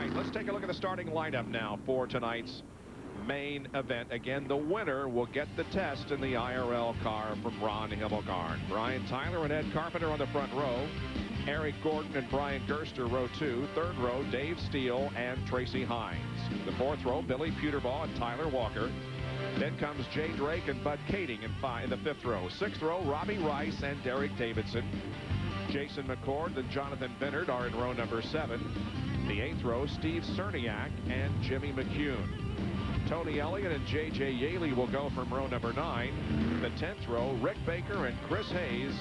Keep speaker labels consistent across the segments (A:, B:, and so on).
A: right, let's take a look at the starting lineup now for tonight's main event. Again, the winner will get the test in the IRL car from Ron Hemelgarn. Brian Tyler and Ed Carpenter on the front row. Eric Gordon and Brian Gerster, row 2. Third row, Dave Steele and Tracy Hines. The fourth row, Billy Puterbaugh and Tyler Walker. Then comes Jay Drake and Bud Kading in the fifth row. Sixth row, Robbie Rice and Derek Davidson. Jason McCord and Jonathan Bennett are in row number 7. The eighth row, Steve Cerniak and Jimmy McCune. Tony Elliott and J.J. Yaley will go from row number 9. The 10th row, Rick Baker and Chris Hayes.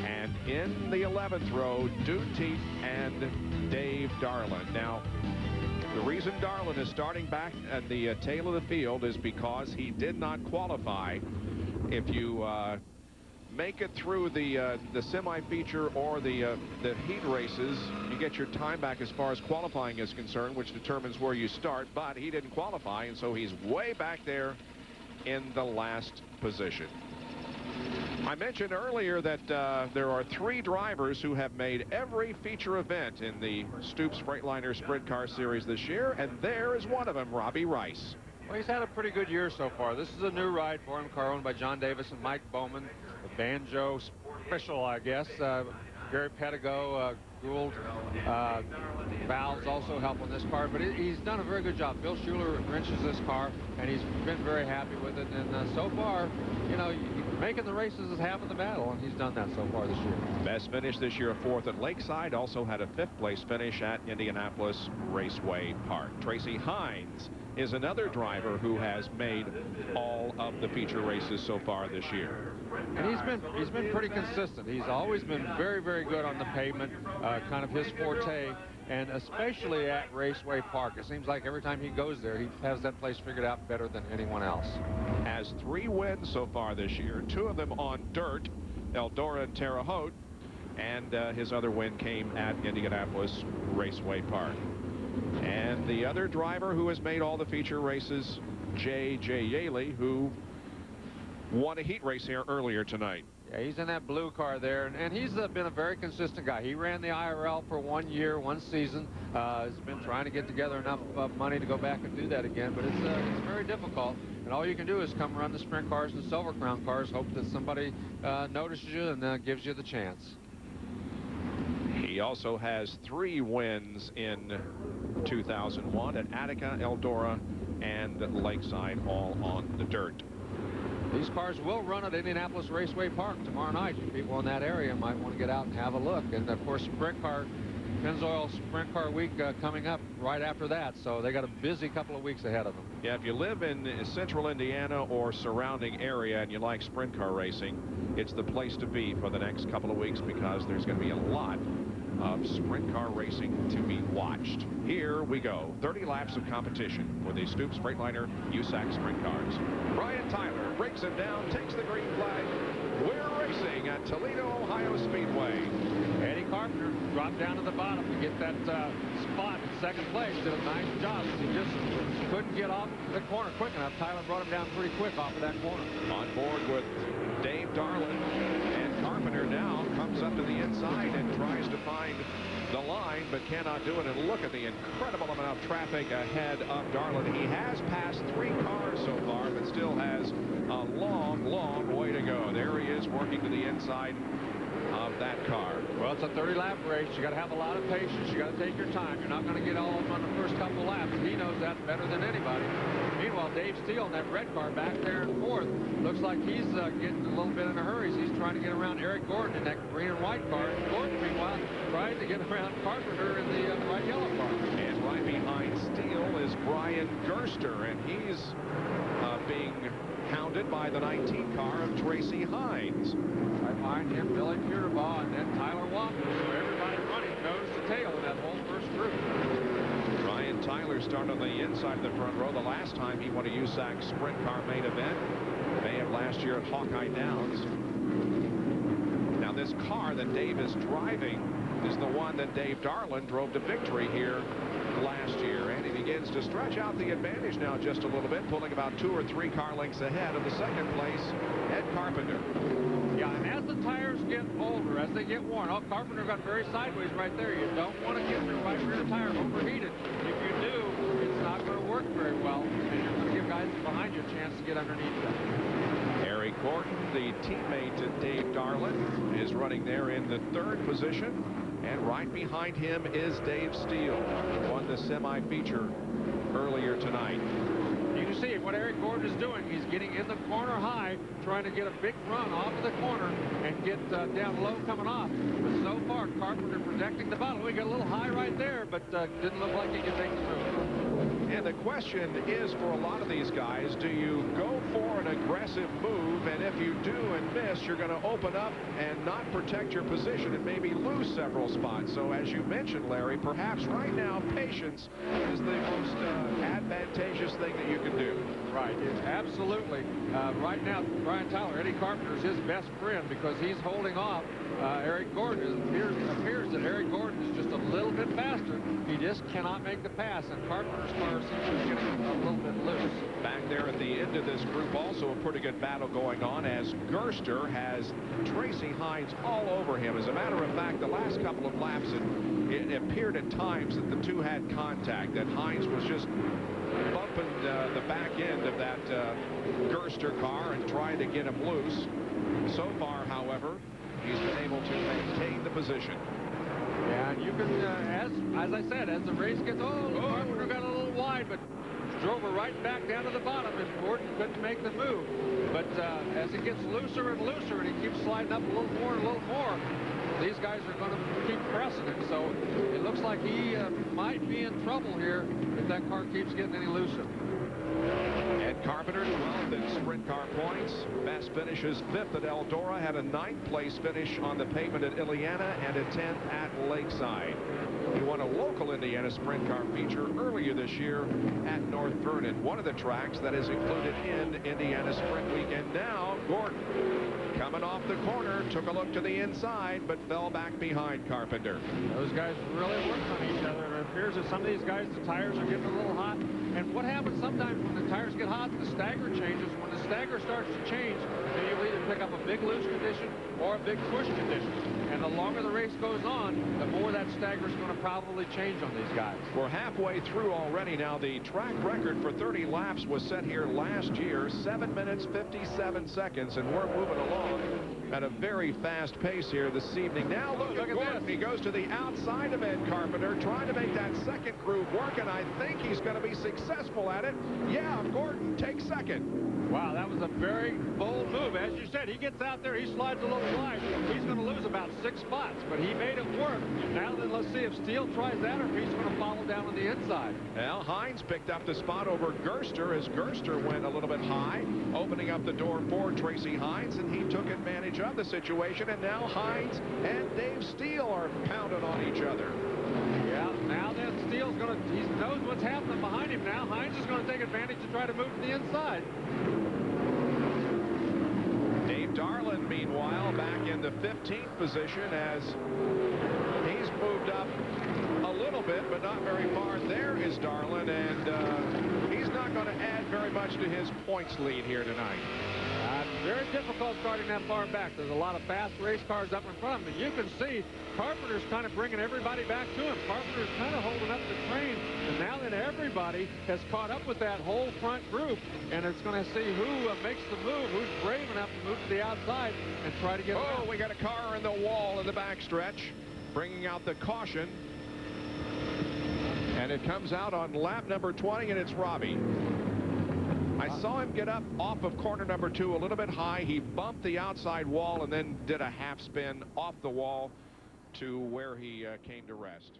A: And in the 11th row, Dude Teat and Dave Darlin. Now, the reason Darlin is starting back at the tail of the field is because he did not qualify. If you make it through the semi-feature or the heat races, you get your time back as far as qualifying is concerned, which determines where you start. But he didn't qualify, and so he's way back there in the last position. I mentioned earlier that there are 3 drivers who have made every feature event in the Stoops Freightliner Sprint Car Series this year, and there is one of them, Robbie Rice.
B: Well, he's had a pretty good year so far. This is a new ride for him, car owned by John Davis and Mike Bowman. The Banjo Special, I guess. Gary Pedigo, Gould, valves also help on this car, but he's done a very good job. Bill Schuler wrenches this car, and he's been very happy with it. And so far, you know, making the races is half of the battle, and he's done that so far this year.
A: Best finish this year, 4th at Lakeside. Also had a 5th place finish at Indianapolis Raceway Park. Tracy Hines is another driver who has made all of the feature races so far this year.
B: And he's been pretty consistent. He's always been very, very good on the pavement, kind of his forte, and especially at Raceway Park. It seems like every time he goes there, he has that place figured out better than anyone else.
A: Has 3 wins so far this year, 2 of them on dirt, Eldora and Terre Haute, and his other win came at Indianapolis Raceway Park. And the other driver who has made all the feature races, J.J. Yaley, who won a heat race here earlier tonight.
B: Yeah, he's in that blue car there, and he's been a very consistent guy. He ran the IRL for 1 year, 1 season. Has been trying to get together enough money to go back and do that again, but it's very difficult. And all you can do is come run the sprint cars and Silver Crown cars, hope that somebody notices you and gives you the chance.
A: He also has 3 wins in 2001 at Attica, Eldora, and Lakeside, all on the dirt.
B: These cars will run at Indianapolis Raceway Park tomorrow night. People in that area might want to get out and have a look. And of course, Pennzoil Sprint Car Week coming up right after that. So they got a busy couple of weeks ahead of them.
A: Yeah, if you live in central Indiana or surrounding area and you like sprint car racing, it's the place to be for the next couple of weeks, because there's going to be a lot of sprint car racing to be watched. Here we go. 30 laps of competition for the Stoops Freightliner USAC sprint cars. Brian Tyler breaks it down, takes the green flag. We're racing at Toledo, Ohio Speedway.
B: Eddie Carpenter dropped down to the bottom to get that spot in second place. Did a nice job. He just couldn't get off the corner quick enough. Tyler brought him down pretty quick off of that corner. On board with Dave Darlin, and Carpenter now comes up to the inside and tries to find the line, but cannot do it. And look at the incredible amount of traffic ahead of Darlin. He has passed 3 cars so far, but still has a long, long way to go. There he is, working to the inside of that car. Well, it's a 30-lap race. You got to have a lot of patience. You got to take your time. You're not going to get all of them on the first couple of laps. He knows that better than anybody. Meanwhile, Dave Steele in that red car back there in 4th looks like he's getting a little bit in a hurry. He's trying to get around Eric Gordon in that green and white car. And Gordon, meanwhile, trying to get around Carpenter in the bright yellow car. And right behind Steele is Brian Gerster, and he's being hounded by the 19 car of Tracy Hines. Right behind him, Billy Puterbaugh, and then Tyler Walker. So everybody running nose to tail in that whole first group. Brian Tyler started on the inside of the front row the last time he won a USAC sprint car main event. May of last year at Hawkeye Downs. Now this car that Dave is driving is the one that Dave Darlin drove to victory here last year, and he begins to stretch out the advantage now just a little bit, pulling about 2 or 3 car lengths ahead of the second place, Ed Carpenter. Yeah, and as the tires get older, as they get worn, Carpenter got very sideways right there. You don't want to get your right rear tire overheated. If get underneath them.
A: Eric Gordon, the teammate to Dave Darlin, is running there in the 3rd position. And right behind him is Dave Steele, who won the semi-feature earlier tonight.
B: You can see what Eric Gordon is doing. He's getting in the corner high, trying to get a big run off of the corner and get down low coming off. But so far, Carpenter protecting the bottom. We got a little high right there, but didn't look like he could make the move.
A: And the question is for a lot of these guys, do you go for an aggressive move? And if you do and miss, you're going to open up and not protect your position and maybe lose several spots. So as you mentioned, Larry, perhaps right now, patience is the most advantageous thing that you can do.
B: Right, absolutely. Right now, Brian Tyler, Eddie Carpenter, is his best friend because he's holding off Eric Gordon. It appears that Eric Gordon is just a little bit faster. He just cannot make the pass, and Carpenter's car seems to be getting a little bit loose.
A: Back there at the end of this group, also a pretty good battle going on as Gerster has Tracy Hines all over him. As a matter of fact, the last couple of laps, it appeared at times that the two had contact, that Hines was just bumping the back end of that Gerster car and trying to get him loose. So far, however, he's been able to maintain the position.
B: Yeah, and you can, as I said, as the race gets, Carpenter got a little wide, but drove her right back down to the bottom, and Gordon couldn't make the move. But as it gets looser and looser, and he keeps sliding up a little more and a little more, these guys are going to keep pressing him. So it looks like he might be in trouble here if that car keeps getting any looser.
A: Ed Carpenter, 12th in sprint car points. Best finishes 5th at Eldora, had a 9th place finish on the pavement at Iliana and a 10th at Lakeside. He won a local Indiana sprint car feature earlier this year at North Vernon, one of the tracks that is included in Indiana Sprint Weekend. Now, Gordon, coming off the corner, took a look to the inside, but fell back behind Carpenter.
B: Those guys really worked on each other. It appears that some of these guys, the tires are getting a little hot. And what happens sometimes when the tires get hot, the stagger changes. When the stagger starts to change, then you'll either pick up a big loose condition or a big push condition. And the longer the race goes on, the more that stagger is going to probably change on these guys.
A: We're halfway through already now. The track record for 30 laps was set here last year, 7 minutes, 57 seconds, and we're moving along at a very fast pace here this evening. Now look at Gordon. He goes to the outside of Ed Carpenter, trying to make that second groove work, and I think he's going to be successful at it. Yeah, Gordon takes second.
B: Wow, that was a very bold move. As you said, he gets out there, he slides a little wide. He's going to lose about 6 spots, but he made it work. Now then, let's see if Steele tries that or if he's going to follow down on the inside.
A: Well, Hines picked up the spot over Gerster as Gerster went a little bit high, opening up the door for Tracy Hines, and he took advantage of the situation, and now Hines and Dave Steele are pounding on each other.
B: Yeah, now then Steele's going to, he knows what's happening behind him now. Hines is going to take advantage to try to move to the inside.
A: Dave Darlin, meanwhile, back in the 15th position as he's moved up a little bit, but not very far. There is Darlin, and he's not going to add very much to his points lead here tonight.
B: Very difficult starting that far back. There's a lot of fast race cars up in front of him. And you can see Carpenter's kind of bringing everybody back to him. Carpenter's kind of holding up the train. And now that everybody has caught up with that whole front group, and it's going to see who makes the move, who's brave enough to move to the outside and try to get around.
A: We got a car in the wall in the backstretch, bringing out the caution. And it comes out on lap number 20, and it's Robbie. I saw him get up off of corner number 2 a little bit high. He bumped the outside wall and then did a half spin off the wall to where he came to rest.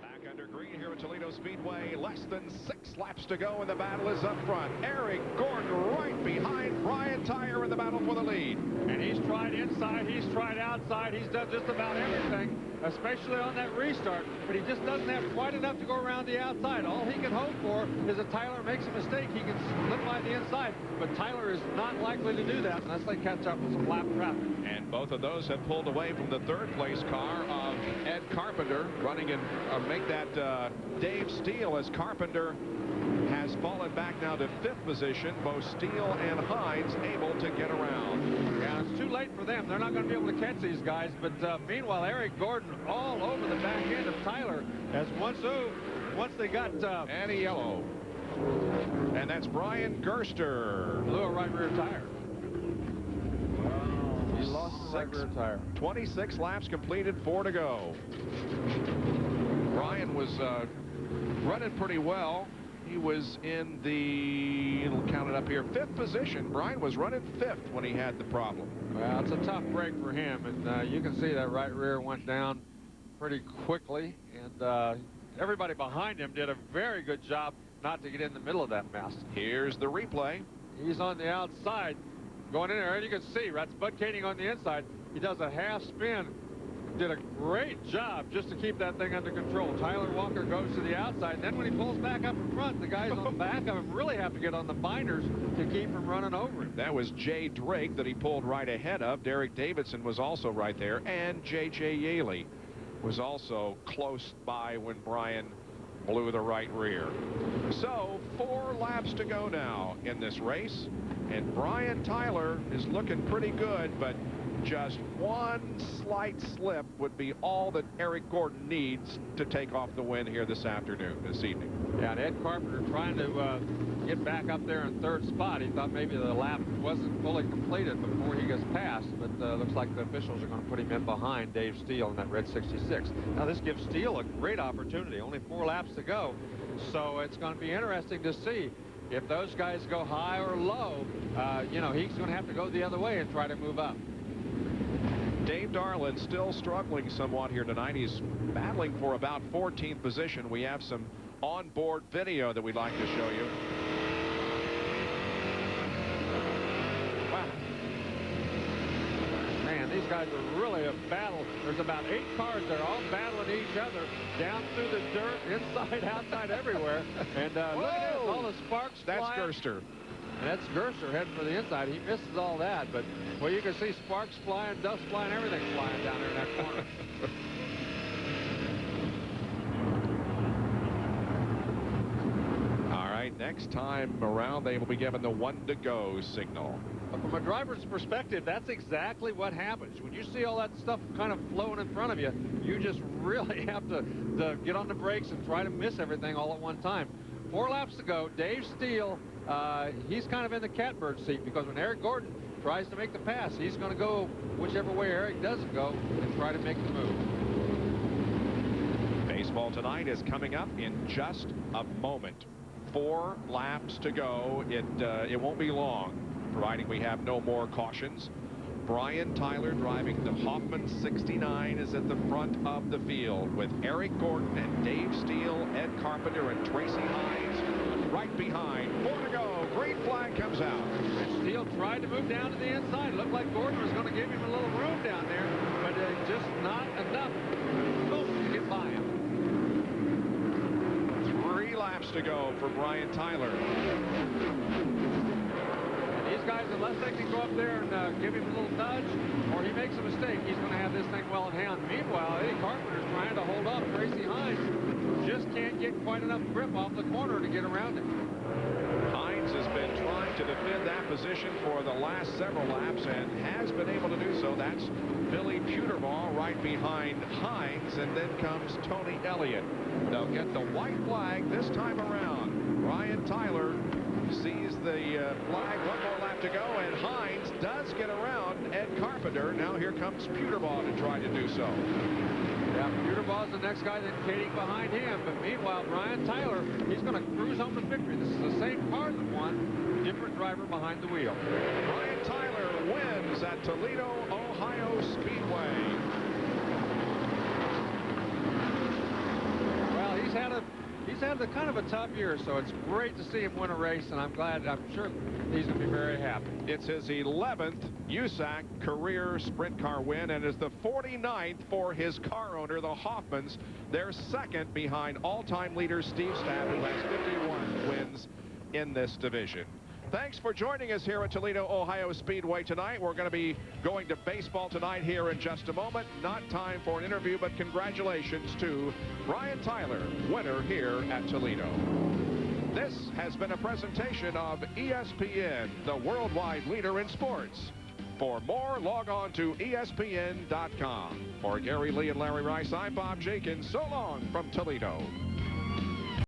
A: Back under green here at Toledo Speedway. Less than 6 laps to go, and the battle is up front. Eric Gordon right behind Brian Tyler in the battle for the lead.
B: And he's tried inside, he's tried outside, he's done just about everything, especially on that restart, but he just doesn't have quite enough to go around the outside. All he can hope for is that Tyler makes a mistake. He can slip by the inside, but Tyler is not likely to do that unless they catch up with some lap traffic.
A: And both of those have pulled away from the 3rd place car of Ed Carpenter, running and make that Dave Steele, as Carpenter has fallen back now to 5th position. Both Steele and Hines able to get around.
B: Yeah, it's too late for them. They're not going to be able to catch these guys. But meanwhile, Eric Gordon all over the back end of Tyler as once they got
A: and a yellow. And that's Brian Gerster.
B: Blew a right rear tire. He lost his right rear tire.
A: 26 laps completed, 4 to go. Brian was running pretty well. He was in the, it'll count it up here, 5th position. Brian was running 5th when he had the problem.
B: Well, it's a tough break for him, and you can see that right rear went down pretty quickly, and everybody behind him did a very good job not to get in the middle of that mess.
A: Here's the replay.
B: He's on the outside going in there, and you can see that's Bud Koenig on the inside. He does a half spin. Did a great job just to keep that thing under control. Tyler Walker goes to the outside, and then when he pulls back up in front, the guys on the back of him really have to get on the binders to keep from running over him.
A: That was Jay Drake that he pulled right ahead of. Derek Davidson was also right there, and J.J. Yaley was also close by when Brian blew the right rear. So 4 laps to go now in this race, and Brian Tyler is looking pretty good, but just one slight slip would be all that Eric Gordon needs to take off the win here this evening.
B: Yeah, and Ed Carpenter trying to get back up there in 3rd spot. He thought maybe the lap wasn't fully completed before he gets past, but looks like the officials are going to put him in behind Dave Steele in that red 66. Now this gives Steele a great opportunity. Only 4 laps to go, so it's going to be interesting to see if those guys go high or low. You know, he's going to have to go the other way and try to move up.
A: Dave Darland still struggling somewhat here tonight. He's battling for about 14th position. We have some onboard video that we'd like to show you.
B: Wow. Man, these guys are really a battle. There's about 8 cars that are all battling each other down through the dirt, inside, outside, everywhere. And look at this, all the sparks
A: That's
B: flying.
A: Gerster.
B: And that's Gerster heading for the inside. He misses all that, but well, you can see sparks flying, dust flying, everything flying down there in that corner.
A: All right, next time around they will be given the 1 to go signal.
B: But from a driver's perspective, that's exactly what happens. When you see all that stuff kind of flowing in front of you, you just really have to get on the brakes and try to miss everything all at one time. 4 laps to go. Dave Steele, he's kind of in the catbird seat, because when Eric Gordon tries to make the pass, he's going to go whichever way Eric doesn't go and try to make the move.
A: Baseball tonight is coming up in just a moment. 4 laps to go. It won't be long, providing we have no more cautions. Brian Tyler driving the Hoffman 69 is at the front of the field, with Eric Gordon and Dave Steele, Ed Carpenter, and Tracy Hines right behind. 4 to go. Green flag comes out.
B: And Steele tried to move down to the inside. Looked like Gordon was going to give him a little room down there, but just not enough to get by him.
A: 3 laps to go for Brian Tyler.
B: These guys, unless they can go up there and give him a little nudge, or he makes a mistake, he's going to have this thing well in hand. Meanwhile, Eddie Carpenter's trying to hold up Tracy Hines. Just can't get quite enough grip off the corner to get around him.
A: Hines has been trying to defend that position for the last several laps and has been able to do so. That's Billy Puterball right behind Hines, and then comes Tony Elliott. They'll get the white flag this time around. Brian Tyler sees the flag. 1 more lap to go, and Hines does get around Ed Carpenter. Now here comes Puterball to try to do so.
B: Yeah, Puterball's the next guy, then Koenig behind him. But meanwhile, Brian Tyler, he's going to cruise home to victory. This is the same car that won, different driver behind the wheel.
A: Brian Tyler wins at Toledo, Ohio Speedway.
B: Well, he's had a kind of a tough year, so it's great to see him win a race, and I'm sure he's going to be very happy.
A: It's his 11th USAC career sprint car win, and is the 49th for his car owner, the Hoffmans. They're second behind all-time leader Steve Stapp, who has 51 wins in this division. Thanks for joining us here at Toledo, Ohio Speedway tonight. We're going to be going to baseball tonight here in just a moment. Not time for an interview, but congratulations to Brian Tyler, winner here at Toledo. This has been a presentation of ESPN, the worldwide leader in sports. For more, log on to ESPN.com. For Gary Lee and Larry Rice, I'm Bob Jenkins. So long from Toledo.